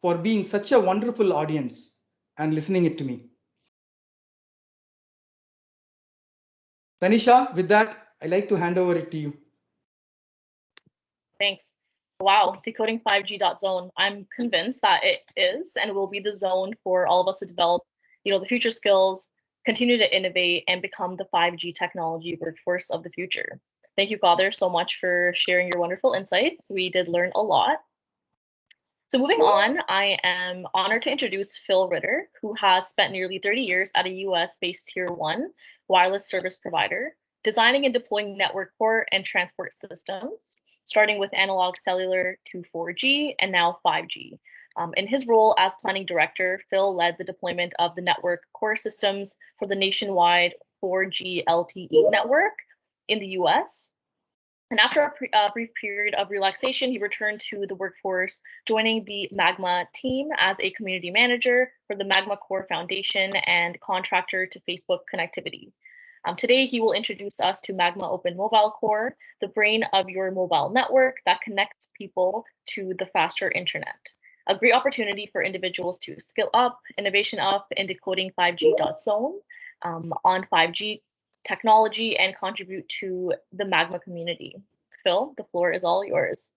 for being such a wonderful audience and listening it to me. Tanisha, with that, I'd like to hand over it to you. Thanks. Wow, decoding 5G.zone. I'm convinced that it is and will be the zone for all of us to develop, the future skills, continue to innovate, and become the 5G technology workforce of the future. Thank you, Father, so much for sharing your wonderful insights. We did learn a lot. So moving on, I am honored to introduce Phil Ritter, who has spent nearly 30 years at a US-based Tier 1 wireless service provider, designing and deploying network core and transport systems, starting with analog cellular to 4G and now 5G. In his role as planning director, Phil led the deployment of the network core systems for the nationwide 4G LTE network in the US. And after a brief period of relaxation, he returned to the workforce, joining the Magma team as a community manager for the Magma Core Foundation and contractor to Facebook connectivity. Today, he will introduce us to Magma Open Mobile Core, the brain of your mobile network that connects people to the faster internet. A great opportunity for individuals to skill up, innovation up, in decoding 5G.zone on 5G technology and contribute to the Magma community. Phil, the floor is all yours.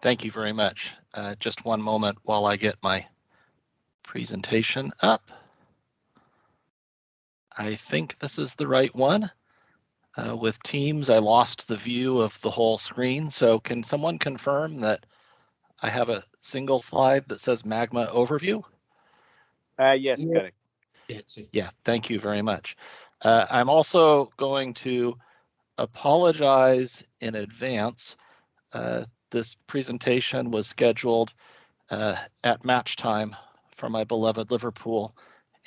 Thank you very much. Just one moment while I get my presentation up. I think this is the right one. With Teams, I lost the view of the whole screen. So can someone confirm that I have a single slide that says Magma Overview? Yes, correct. Yeah, thank you very much. I'm also going to apologize in advance. This presentation was scheduled at match time for my beloved Liverpool,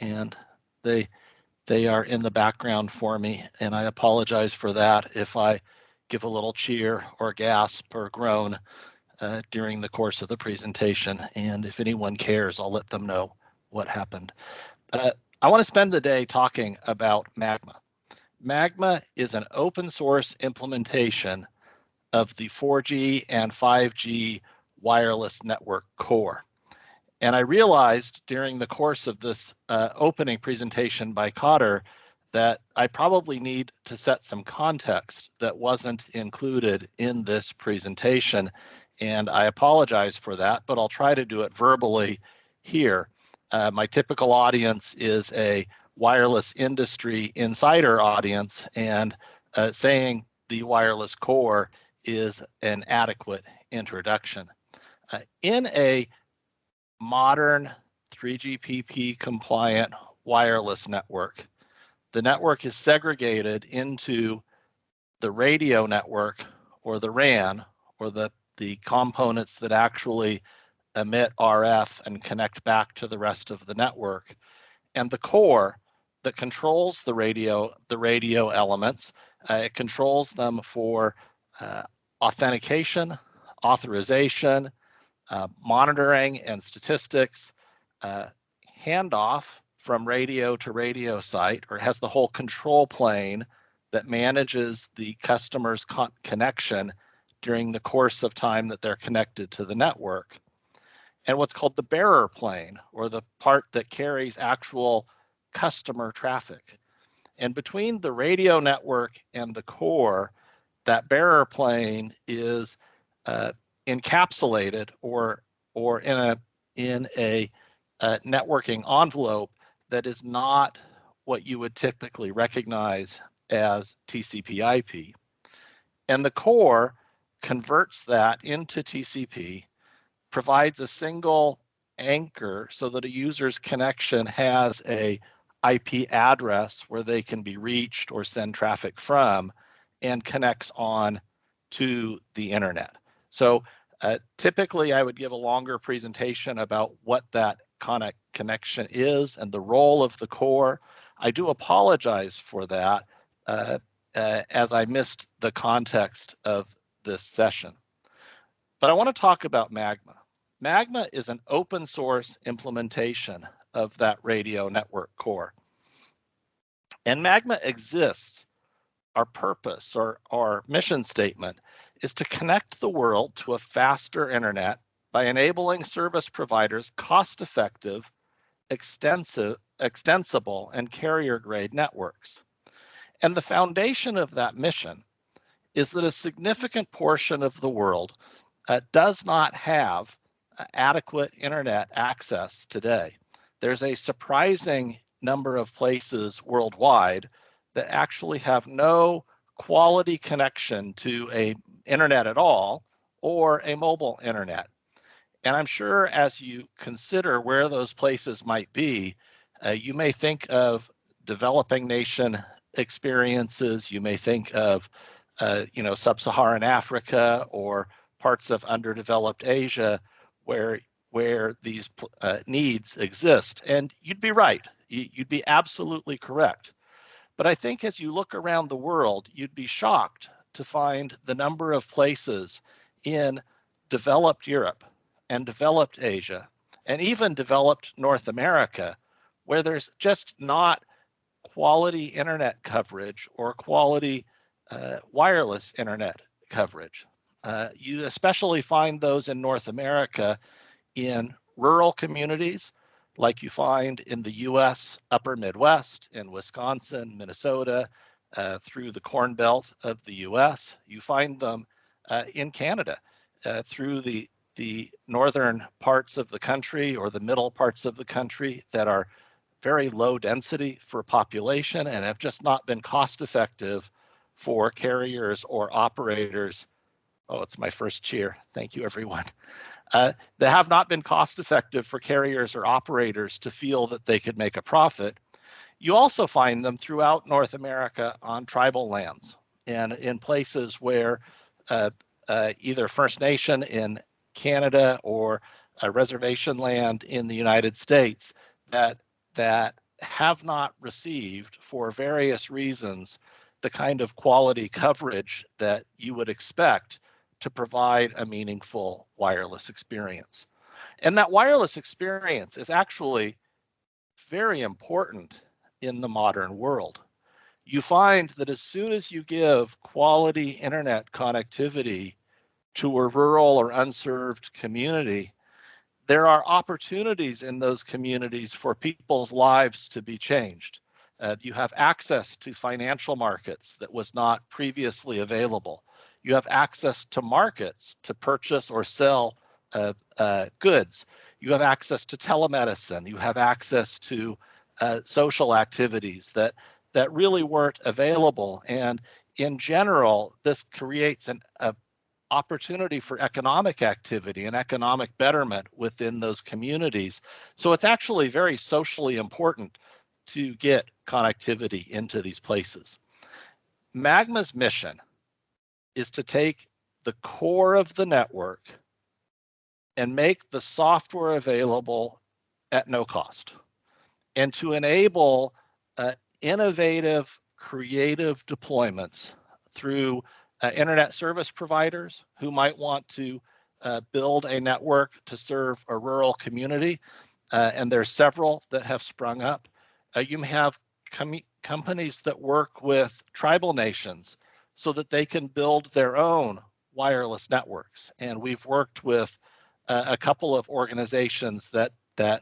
and they are in the background for me, and I apologize for that if I give a little cheer or gasp or groan during the course of the presentation. And if anyone cares, I'll let them know what happened. I want to spend the day talking about Magma. Magma is an open source implementation of the 4G and 5G wireless network core. And I realized during the course of this opening presentation by Cotter that I probably need to set some context that wasn't included in this presentation. And I apologize for that, but I'll try to do it verbally here. My typical audience is a wireless industry insider audience, and saying the wireless core is an adequate introduction. In a modern 3GPP compliant wireless network, the network is segregated into the radio network, or the RAN, or the components that actually emit RF and connect back to the rest of the network, and the core that controls the radio elements. It controls them for authentication, authorization, monitoring and statistics, handoff from radio to radio site, or has the whole control plane that manages the customer's connection during the course of time that they're connected to the network. And what's called the bearer plane, or the part that carries actual customer traffic. And between the radio network and the core, that bearer plane is encapsulated or in a networking envelope that is not what you would typically recognize as TCP/IP. And the core converts that into TCP, provides a single anchor so that a user's connection has a IP address where they can be reached or send traffic from, and connects on to the internet. So typically I would give a longer presentation about what that connection is and the role of the core. I do apologize for that as I missed the context of this session. But I want to talk about Magma. Magma is an open source implementation of that radio network core. And Magma exists, our purpose or our mission statement is to connect the world to a faster internet by enabling service providers cost-effective, extensible, and carrier-grade networks. And the foundation of that mission is that a significant portion of the world does not have adequate internet access today. There's a surprising number of places worldwide that actually have no quality connection to a internet at all or a mobile internet. And I'm sure as you consider where those places might be, you may think of developing nation experiences. You may think of, sub-Saharan Africa or parts of underdeveloped Asia where these needs exist. And you'd be right. You'd be absolutely correct. But I think as you look around the world, you'd be shocked to find the number of places in developed Europe and developed Asia and even developed North America where there's just not quality internet coverage or quality wireless internet coverage. You especially find those in North America in rural communities like you find in the US upper Midwest, in Wisconsin, Minnesota, through the Corn Belt of the US. You find them in Canada through the northern parts of the country or the middle parts of the country that are very low density for population and have just not been cost effective for carriers or operators. Oh, it's my first cheer. Thank you, everyone. That have not been cost effective for carriers or operators to feel that they could make a profit. You also find them throughout North America on tribal lands and in places where either First Nation in Canada or reservation land in the United States that have not received, for various reasons, the kind of quality coverage that you would expect to provide a meaningful wireless experience. And that wireless experience is actually very important in the modern world. You find that as soon as you give quality internet connectivity to a rural or unserved community, there are opportunities in those communities for people's lives to be changed. You have access to financial markets that was not previously available. You have access to markets to purchase or sell goods. You have access to telemedicine. You have access to social activities that really weren't available. And in general, this creates an opportunity for economic activity and economic betterment within those communities. So it's actually very socially important to get connectivity into these places. Magma's mission is to take the core of the network and make the software available at no cost, and to enable innovative, creative deployments through internet service providers who might want to build a network to serve a rural community, and there's several that have sprung up. You may have companies that work with tribal nations so that they can build their own wireless networks. And we've worked with a couple of organizations that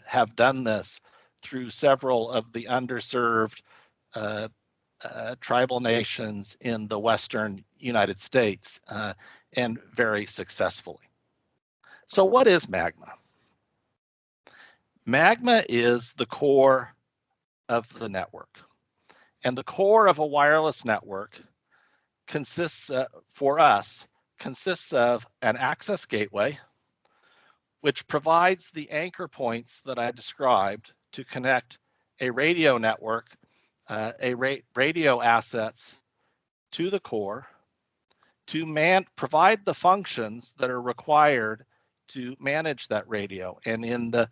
have done this through several of the underserved tribal nations in the Western United States, and very successfully. So what is Magma? Magma is the core of the network. And the core of a wireless network consists of an access gateway, which provides the anchor points that I described to connect a radio network, radio assets to the core, to provide the functions that are required to manage that radio. And in the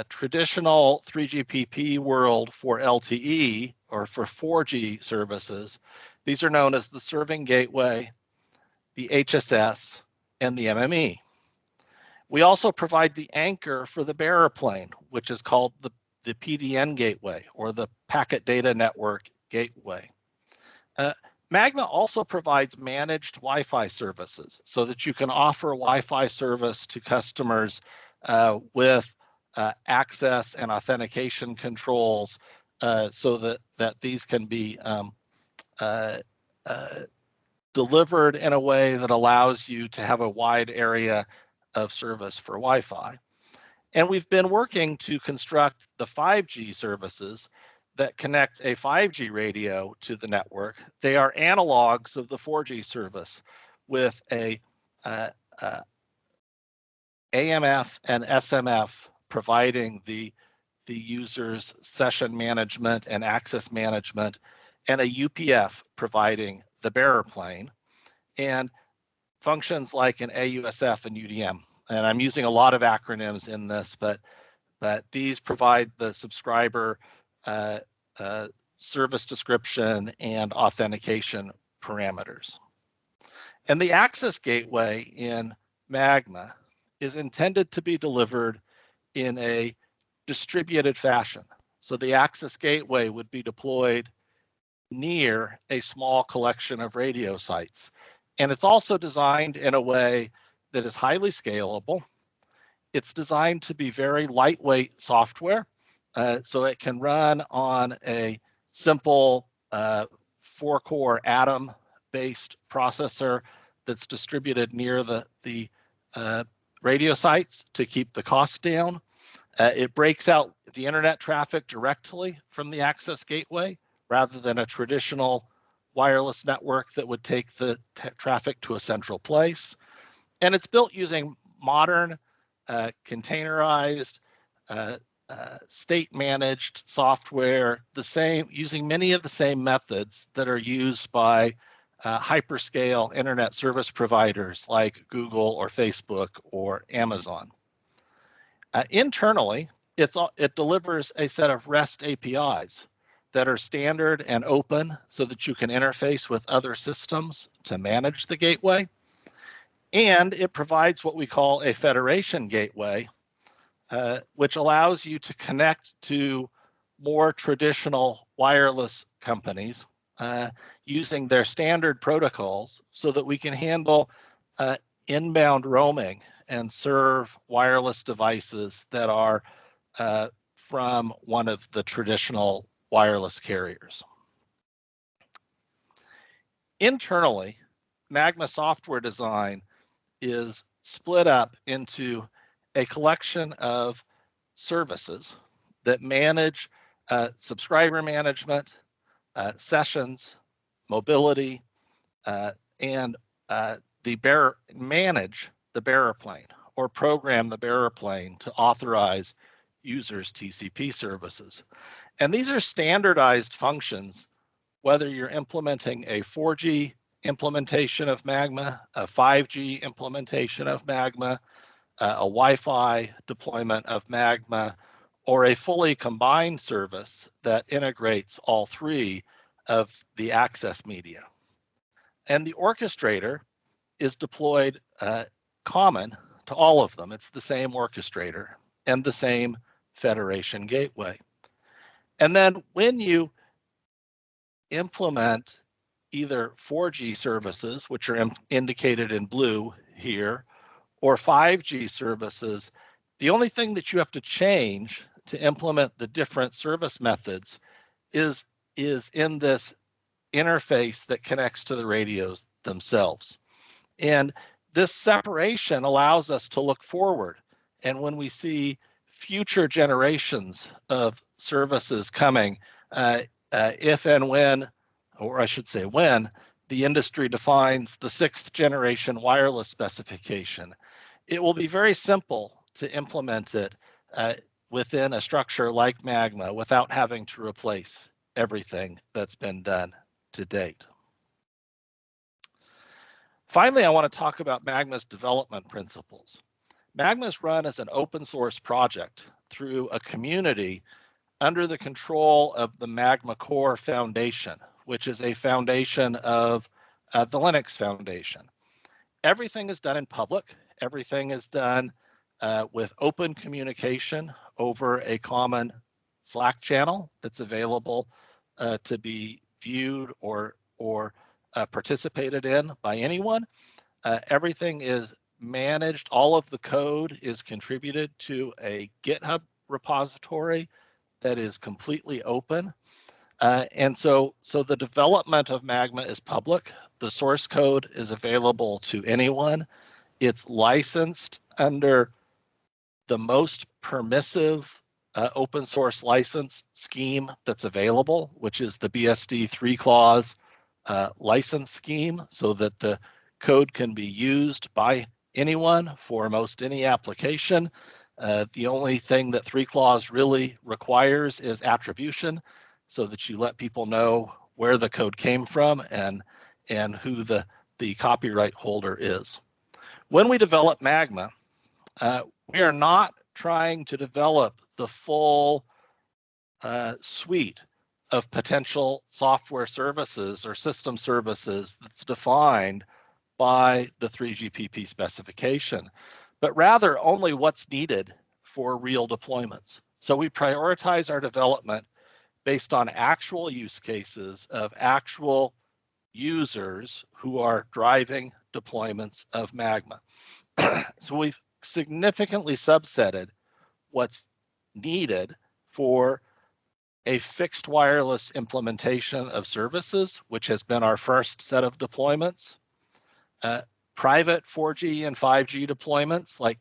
traditional 3GPP world for LTE or for 4G services, these are known as the serving gateway, the HSS, and the MME. We also provide the anchor for the bearer plane, which is called the PDN gateway or the packet data network gateway. Magma also provides managed Wi-Fi services so that you can offer Wi-Fi service to customers with access and authentication controls so that these can be delivered in a way that allows you to have a wide area of service for Wi-Fi. And we've been working to construct the 5G services that connect a 5G radio to the network. They are analogs of the 4G service with a AMF and SMF providing the user's session management and access management, and a UPF providing the bearer plane, and functions like an AUSF and UDM. And I'm using a lot of acronyms in this, but these provide the subscriber service description and authentication parameters. And the access gateway in Magma is intended to be delivered in a distributed fashion. So the access gateway would be deployed near a small collection of radio sites. And it's also designed in a way that is highly scalable. It's designed to be very lightweight software, so it can run on a simple 4-core Atom-based processor that's distributed near the radio sites to keep the cost down. It breaks out the internet traffic directly from the access gateway rather than a traditional wireless network that would take the traffic to a central place. And it's built using modern, containerized, state-managed software, using many of the same methods that are used by hyperscale internet service providers like Google or Facebook or Amazon. Internally, it delivers a set of REST APIs that are standard and open so that you can interface with other systems to manage the gateway. And it provides what we call a federation gateway, which allows you to connect to more traditional wireless companies using their standard protocols so that we can handle inbound roaming and serve wireless devices that are from one of the traditional wireless carriers. Internally, Magma software design is split up into a collection of services that manage subscriber management, sessions, mobility, and manage the bearer plane or program the bearer plane to authorize users' TCP services. And these are standardized functions, whether you're implementing a 4G implementation of Magma, a 5G implementation of Magma, a Wi-Fi deployment of Magma, or a fully combined service that integrates all three of the access media. And the orchestrator is deployed common to all of them. It's the same orchestrator and the same federation gateway. And then when you implement either 4G services, which are indicated in blue here, or 5G services, the only thing that you have to change to implement the different service methods is in this interface that connects to the radios themselves. And this separation allows us to look forward. And when we see future generations of services coming, if and when, or I should say when, the industry defines the 6th generation wireless specification, it will be very simple to implement it within a structure like Magma without having to replace everything that's been done to date. Finally, I want to talk about Magma's development principles. Magma is run as an open source project through a community under the control of the Magma Core Foundation, which is a foundation of the Linux Foundation. Everything is done in public. Everything is done with open communication over a common Slack channel that's available to be viewed or participated in by anyone. Everything is managed. All of the code is contributed to a GitHub repository that is completely open. And so the development of Magma is public. The source code is available to anyone. It's licensed under the most permissive open source license scheme that's available, which is the BSD 3-clause license scheme, so that the code can be used by anyone for most any application. The only thing that 3-clause really requires is attribution, so that you let people know where the code came from and who the copyright holder is. When we develop Magma, we are not trying to develop the full suite of potential software services or system services that's defined by the 3GPP specification, but rather only what's needed for real deployments. So we prioritize our development based on actual use cases of actual users who are driving deployments of Magma. So we've significantly subsetted what's needed for a fixed wireless implementation of services, which has been our first set of deployments. Private 4G and 5G deployments, like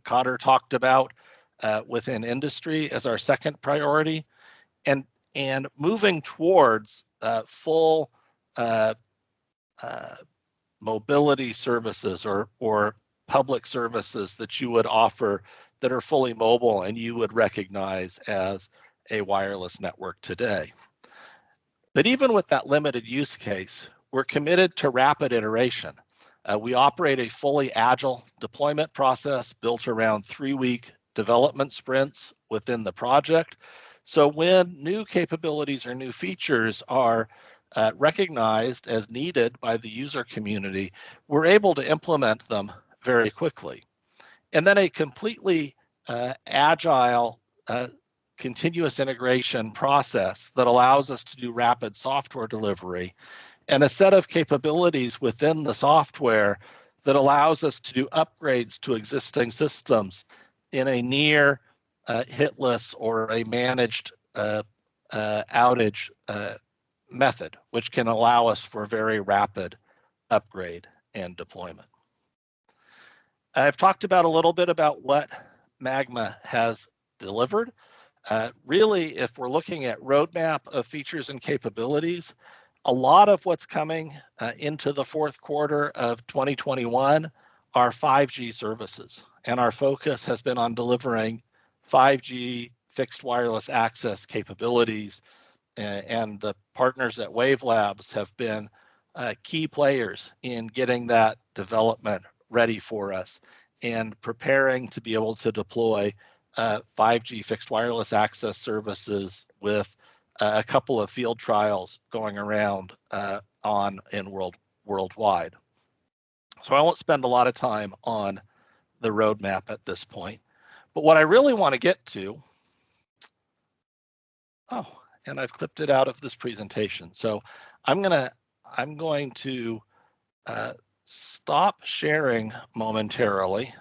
Cotter talked about within industry, as our second priority, and moving towards full mobility services or public services that you would offer that are fully mobile and you would recognize as a wireless network today. But even with that limited use case, we're committed to rapid iteration. We operate a fully agile deployment process built around 3-week development sprints within the project. So when new capabilities or new features are recognized as needed by the user community, we're able to implement them very quickly. And then a completely agile, continuous integration process that allows us to do rapid software delivery, and a set of capabilities within the software that allows us to do upgrades to existing systems in a near hitless or a managed outage method, which can allow us for very rapid upgrade and deployment. I've talked about a little bit about what Magma has delivered. Really, if we're looking at roadmap of features and capabilities, a lot of what's coming into the fourth quarter of 2021 are 5G services, and our focus has been on delivering 5G fixed wireless access capabilities, and the partners at Wave Labs have been key players in getting that development ready for us and preparing to be able to deploy 5G fixed wireless access services with a couple of field trials going around worldwide. So I won't spend a lot of time on the roadmap at this point, but what I really want to get to, and I've clipped it out of this presentation. So I'm going to stop sharing momentarily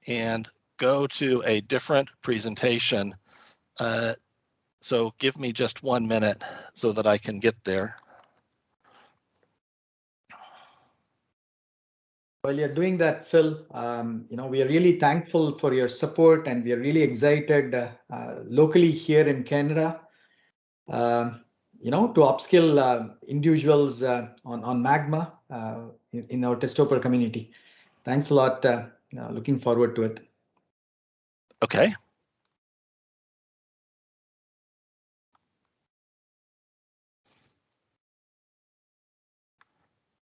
and go to a different presentation. So give me just 1 minute so that I can get there. While you're doing that, Phil, we are really thankful for your support, and we are really excited locally here in Canada, to upskill individuals on Magma in our Testoper community. Thanks a lot. Looking forward to it. Okay.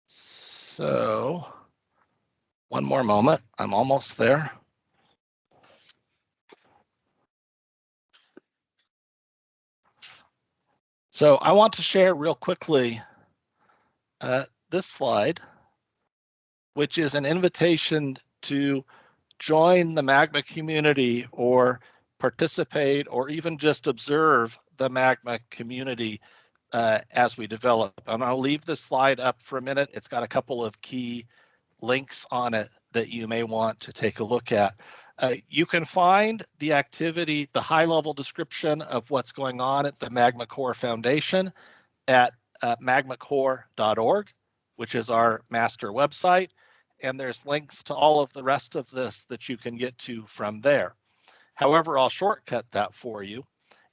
So 1 more moment, I'm almost there. So I want to share real quickly this slide, which is an invitation to join the Magma community or participate or even just observe the Magma community as we develop. And I'll leave this slide up for a minute. It's got a couple of key links on it that you may want to take a look at. You can find the activity, the high-level description of what's going on at the Magma Core Foundation at magmacore.org, which is our master website. And there's links to all of the rest of this that you can get to from there. However, I'll shortcut that for you.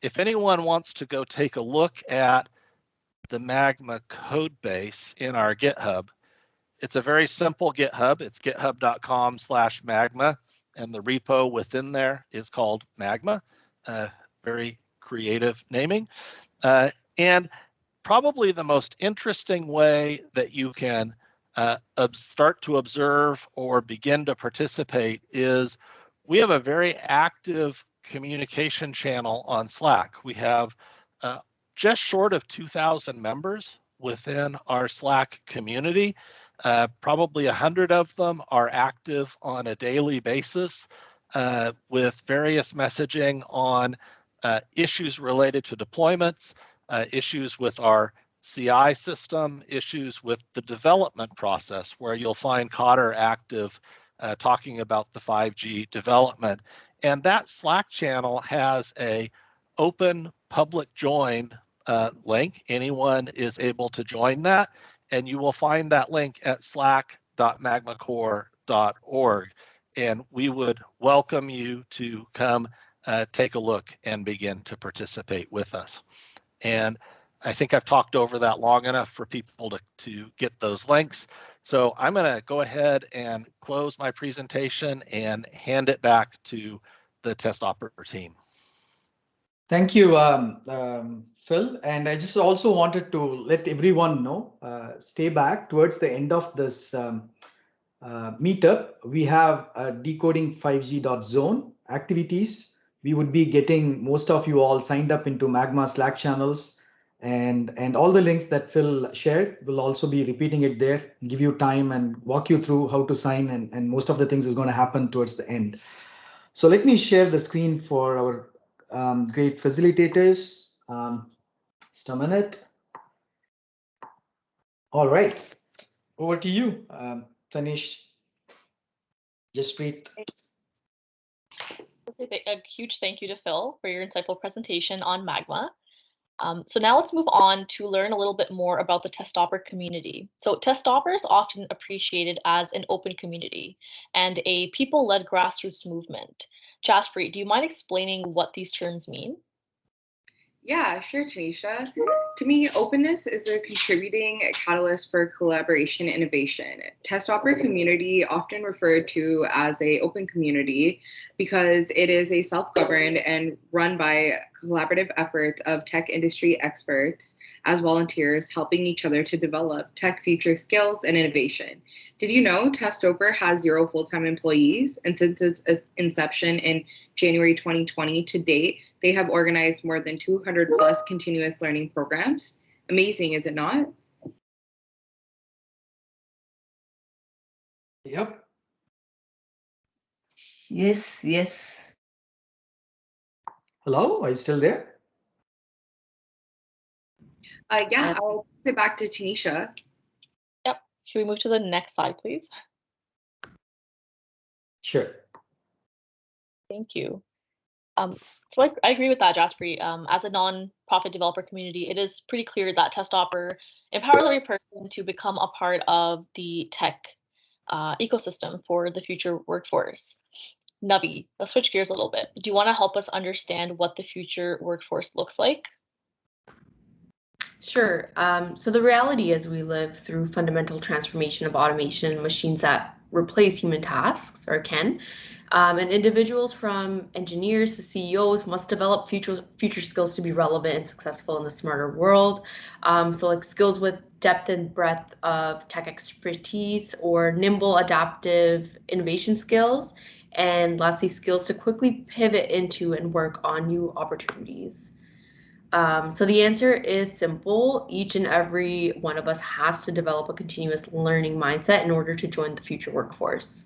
If anyone wants to go take a look at the Magma code base in our GitHub, it's a very simple GitHub. It's github.com/magma, and the repo within there is called Magma. Very creative naming. And probably the most interesting way that you can start to observe or begin to participate is we have a very active communication channel on Slack. We have just short of 2,000 members within our Slack community. Probably 100 of them are active on a daily basis with various messaging on issues related to deployments, issues with our CI system, issues with the development process, where you'll find Cotter active talking about the 5G development. And that Slack channel has a open public join link. Anyone is able to join that, and you will find that link at slack.magmacore.org. And we would welcome you to come take a look and begin to participate with us. And I think I've talked over that long enough for people to get those links. So I'm going to go ahead and close my presentation and hand it back to the test operator team. Thank you, Phil. And I just also wanted to let everyone know, stay back towards the end of this meetup. We have decoding 5G.zone activities. We would be getting most of you all signed up into Magma Slack channels, and all the links that Phil shared will also be repeating it there, give you time and walk you through how to sign, and most of the things is going to happen towards the end. So let me share the screen for our great facilitators. Just a minute. All right, over to you, Tanish. Jaspreet. A huge thank you to Phil for your insightful presentation on Magma. So now let's move on to learn a little bit more about the testopper community. So testopper is often appreciated as an open community and a people-led grassroots movement. Jaspreet, do you mind explaining what these terms mean? Yeah, sure, Tanisha. To me, openness is a contributing catalyst for collaboration and innovation. Testopper community, often referred to as an open community, because it is a self-governed and run by collaborative effort of tech industry experts as volunteers helping each other to develop tech future skills and innovation. Did you know Testopper has 0 full-time employees, and since its inception in January 2020 to date, they have organized more than 200 plus continuous learning programs. Amazing, is it not? Yep. Yes, yes. Hello, are you still there? Yeah, I'll pass it back to Tanisha. Yep. Can we move to the next slide, please? Sure. Thank you. So I agree with that, Jaspreet. As a non-profit developer community, it is pretty clear that testopper empowers every person to become a part of the tech ecosystem for the future workforce. Navi, let's switch gears a little bit. Do you want to help us understand what the future workforce looks like? Sure. So the reality is we live through fundamental transformation of automation, machines that replace human tasks, or can. And individuals from engineers to CEOs must develop future skills to be relevant and successful in the smarter world. So like skills with depth and breadth of tech expertise, or nimble adaptive innovation skills. And lastly, skills to quickly pivot into and work on new opportunities. So the answer is simple. Each and every one of us has to develop a continuous learning mindset in order to join the future workforce.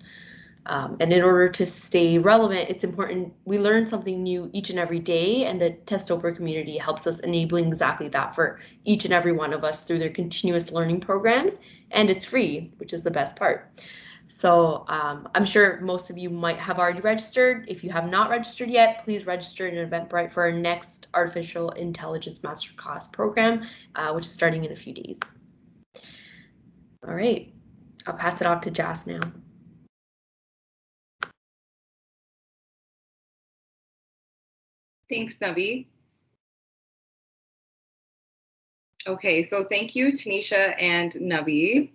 And in order to stay relevant, it's important we learn something new each and every day, and the Testoper community helps us enabling exactly that for each and every one of us through their continuous learning programs, and it's free, which is the best part. So I'm sure most of you might have already registered. If you have not registered yet, please register in Eventbrite for our next Artificial Intelligence Masterclass program, which is starting in a few days. All right, I'll pass it off to Jas now. Thanks, Navi. Okay, so thank you, Tanisha and Navi.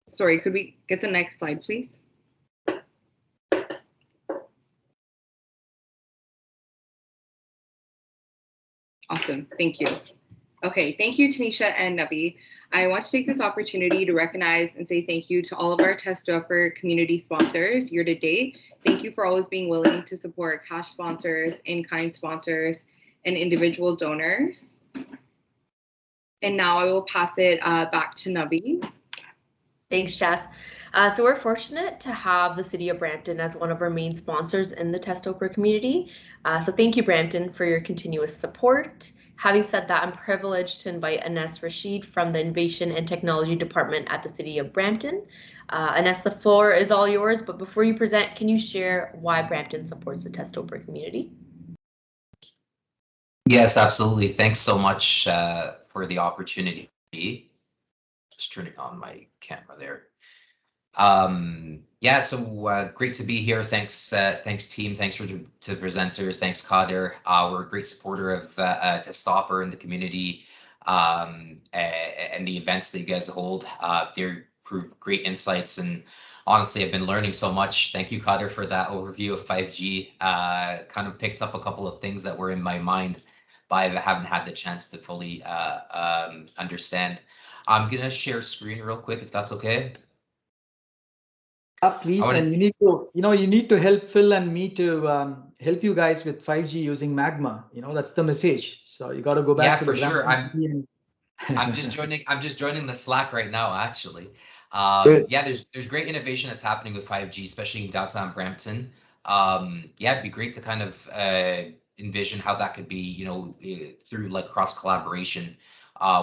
Sorry, could we get the next slide, please? Awesome, thank you. Okay, thank you, Tanisha and Navi. I want to take this opportunity to recognize and say thank you to all of our Testoper community sponsors year to date. Thank you for always being willing to support cash sponsors, in-kind sponsors, and individual donors. And now I will pass it back to Navi. Thanks, Jess. So we're fortunate to have the City of Brampton as one of our main sponsors in the Testoper community. So thank you, Brampton, for your continuous support. Having said that, I'm privileged to invite Ines Rashid from the Innovation and Technology Department at the City of Brampton. Ines, the floor is all yours, but before you present, can you share why Brampton supports the Testoper community? Yes, absolutely. Thanks so much for the opportunity. Just turning on my camera there. Yeah, so great to be here. Thanks, thanks team. Thanks to the presenters. Thanks, Kader. We're a great supporter of Testoper in the community and the events that you guys hold. They prove great insights, and honestly, I've been learning so much. Thank you, Kader, for that overview of 5G. Kind of picked up a couple of things that were in my mind, but I haven't had the chance to fully understand. I'm gonna share screen real quick, if that's okay. Please, and you need to, you need to help Phil and me to help you guys with 5G using Magma. That's the message. So you got to go back to the sure. Brampton. I'm just joining the Slack right now, actually. Yeah, there's great innovation that's happening with 5G, especially in downtown Brampton. Yeah, it'd be great to kind of envision how that could be, through like cross collaboration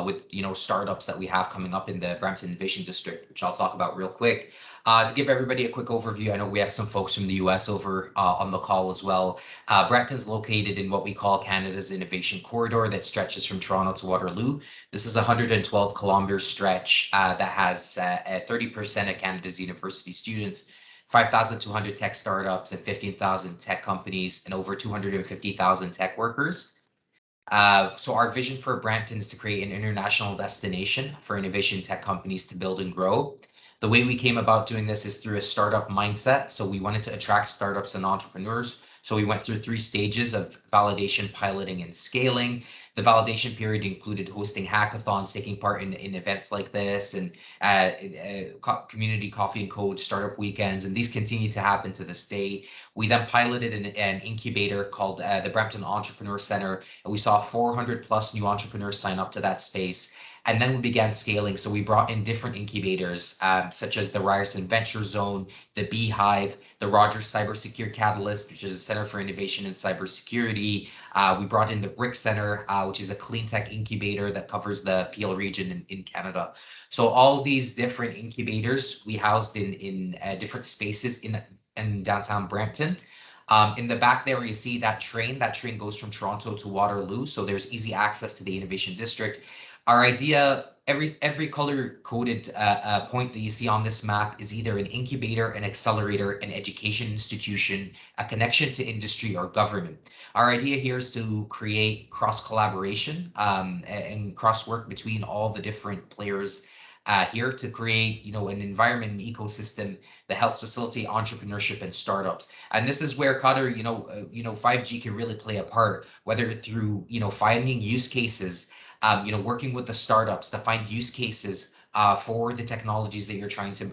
with startups that we have coming up in the Brampton Innovation District, which I'll talk about real quick. To give everybody a quick overview, I know we have some folks from the US over on the call as well. Brampton is located in what we call Canada's Innovation Corridor that stretches from Toronto to Waterloo. This is a 112 kilometer stretch that has 30% of Canada's university students, 5,200 tech startups, and 15,000 tech companies, and over 250,000 tech workers. So our vision for Brampton is to create an international destination for innovation tech companies to build and grow. The way we came about doing this is through a startup mindset. So we wanted to attract startups and entrepreneurs. So we went through 3 stages of validation, piloting, and scaling. The validation period included hosting hackathons, taking part in events like this, and community coffee and code startup weekends, and these continue to happen to this day. We then piloted an incubator called the Brampton Entrepreneur Center, and we saw 400 plus new entrepreneurs sign up to that space. And then we began scaling. So we brought in different incubators, such as the Ryerson Venture Zone, the Beehive, the Rogers Cybersecure Catalyst, which is a center for innovation in cybersecurity. We brought in the Brick Center, which is a clean tech incubator that covers the Peel region in Canada. So all these different incubators we housed in different spaces in downtown Brampton. In the back there, you see that train goes from Toronto to Waterloo. So there's easy access to the Innovation District. Our idea, every color-coded point that you see on this map is either an incubator, an accelerator, an education institution, a connection to industry or government. Our idea here is to create cross-collaboration and cross-work between all the different players here to create, an environment and ecosystem that helps facilitate entrepreneurship and startups. And this is where Kader, 5G can really play a part, whether through, finding use cases, working with the startups to find use cases for the technologies that you're trying to,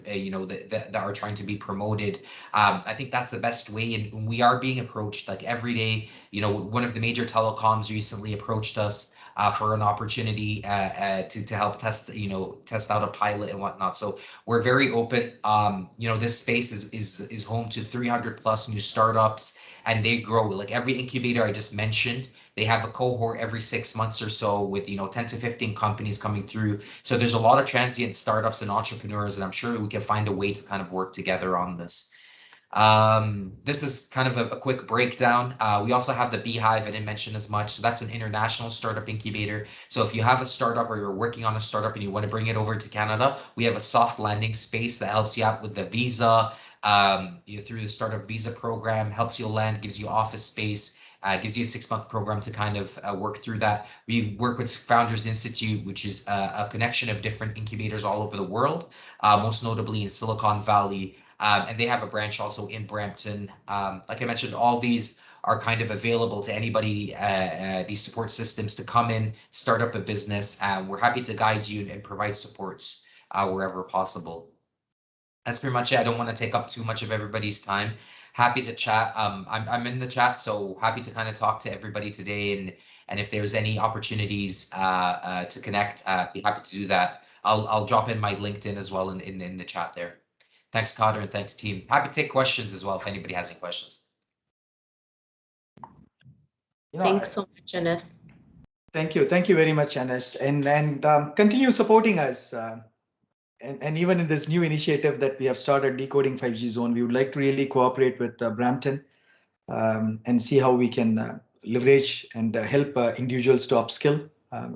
that are trying to be promoted. I think that's the best way. And we are being approached like every day. One of the major telecoms recently approached us for an opportunity to help test out a pilot and whatnot. So we're very open. This space is home to 300 plus new startups, and they grow. Like every incubator I just mentioned, they have a cohort every 6 months or so with 10 to 15 companies coming through. So there's a lot of transient startups and entrepreneurs, and I'm sure we can find a way to kind of work together on this. This is kind of a quick breakdown. We also have the Beehive. I didn't mention as much. So that's an international startup incubator. So if you have a startup or you're working on a startup and you want to bring it over to Canada, we have a soft landing space that helps you out with the visa, through the startup visa program, helps you land, gives you office space, gives you a 6-month program to kind of work through that. We work with Founders Institute, which is a connection of different incubators all over the world, most notably in Silicon Valley. And they have a branch also in Brampton. Like I mentioned, all these are kind of available to anybody, these support systems to come in, start up a business. We're happy to guide you and provide supports wherever possible. That's pretty much it. I don't want to take up too much of everybody's time. Happy to chat. I'm in the chat, so happy to kind of talk to everybody today. And if there's any opportunities to connect, be happy to do that. I'll drop in my LinkedIn as well in the chat there. Thanks, Cotter, and thanks, team. Happy to take questions as well if anybody has any questions. Thanks so much, Anis. Thank you very much, Anis, and continue supporting us. And even in this new initiative that we have started, Decoding 5G Zone, we would like to really cooperate with Brampton and see how we can leverage and help individuals to upskill.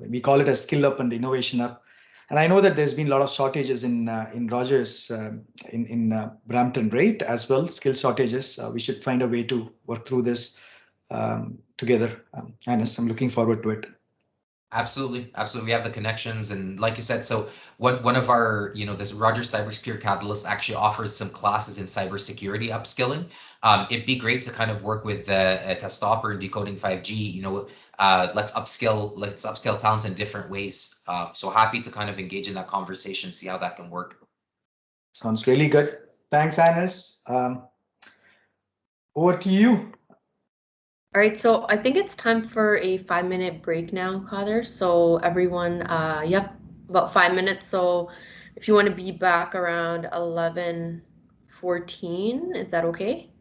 We call it a skill up and innovation up. And I know that there's been a lot of shortages in Rogers, in Brampton, right, as well, skill shortages. We should find a way to work through this together. Anis, I'm looking forward to it. Absolutely. We have the connections, and like you said, so one of our, this Rogers Cybersecurity Catalyst actually offers some classes in cybersecurity upskilling. It'd be great to kind of work with Testopper and Decoding 5G. Let's upskill talent in different ways. So happy to kind of engage in that conversation, see how that can work. Sounds really good. Thanks, Anis. Over to you. All right, so I think it's time for a 5-minute break now, Kader. So everyone, you have about 5 minutes. So if you want to be back around 11:14, is that okay?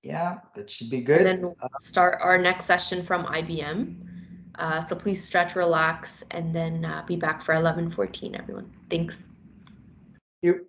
Yeah, that should be good. And then we'll start our next session from IBM. So please stretch, relax, and then be back for 11:14, everyone. Thanks. Thank you.